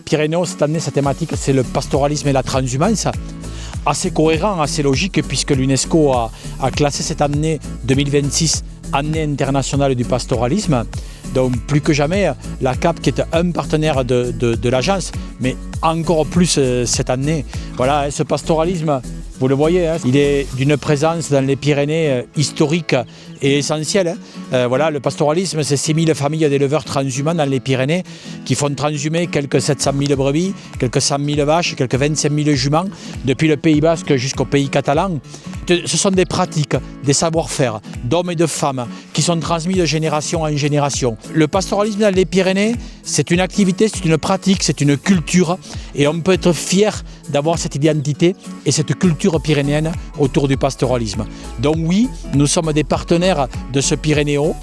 Pyrénéo, cette année, sa thématique, c'est le pastoralisme et la transhumance. Assez cohérent, assez logique, puisque l'UNESCO a classé cette année 2026 année internationale du pastoralisme. Donc plus que jamais, la CAP qui est un partenaire de l'agence, mais encore plus cette année. Voilà, ce pastoralisme, vous le voyez, il est d'une présence dans les Pyrénées historique et essentielle. Voilà, le pastoralisme, c'est 6000 familles d'éleveurs transhumants dans les Pyrénées qui font transhumer quelques 700 000 brebis, quelques 100 000 vaches, quelques 25 000 juments, depuis le Pays Basque jusqu'au pays catalan. Ce sont des pratiques, des savoir-faire d'hommes et de femmes qui sont transmis de génération en génération. Le pastoralisme dans les Pyrénées, c'est une activité, c'est une pratique, c'est une culture et on peut être fier d'avoir cette identité et cette culture pyrénéenne autour du pastoralisme. Donc oui, nous sommes des partenaires de ce Pyrénéo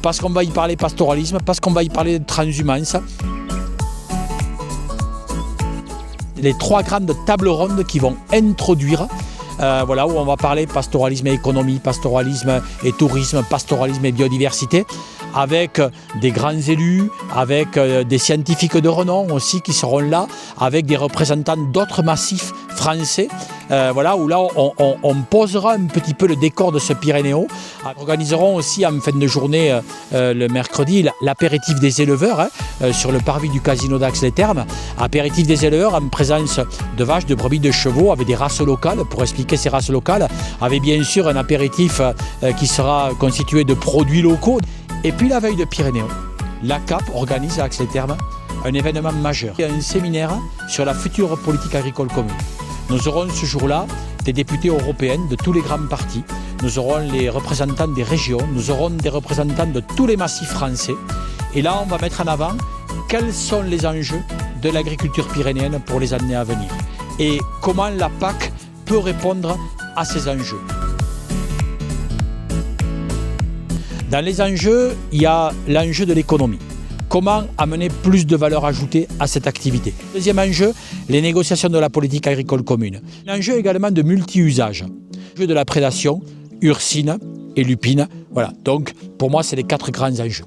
parce qu'on va y parler pastoralisme, parce qu'on va y parler de transhumance. Les 3 grandes tables rondes qui vont introduire voilà, où on va parler pastoralisme et économie, pastoralisme et tourisme, pastoralisme et biodiversité, avec des grands élus, avec des scientifiques de renom aussi qui seront là, avec des représentants d'autres massifs français. Voilà, où là on posera un petit peu le décor de ce Pyrénéo. Nous organiserons aussi en fin de journée le mercredi l'apéritif des éleveurs sur le parvis du casino d'Ax-les-Thermes. Apéritif des éleveurs en présence de vaches, de brebis, de chevaux avec des races locales. Pour expliquer ces races locales, avec bien sûr un apéritif qui sera constitué de produits locaux. Et puis la veille de Pyrénéo, la CAP organise à Ax-les-Thermes un événement majeur, un séminaire sur la future politique agricole commune. Nous aurons ce jour-là des députés européens de tous les grands partis, nous aurons les représentants des régions, nous aurons des représentants de tous les massifs français. Et là, on va mettre en avant quels sont les enjeux de l'agriculture pyrénéenne pour les années à venir et comment la PAC peut répondre à ces enjeux. Dans les enjeux, il y a l'enjeu de l'économie. Comment amener plus de valeur ajoutée à cette activité? Deuxième enjeu, les négociations de la politique agricole commune. Un enjeu également de multi-usage. L'enjeu de la prédation, ursine et lupine. Voilà, donc pour moi, c'est les 4 grands enjeux.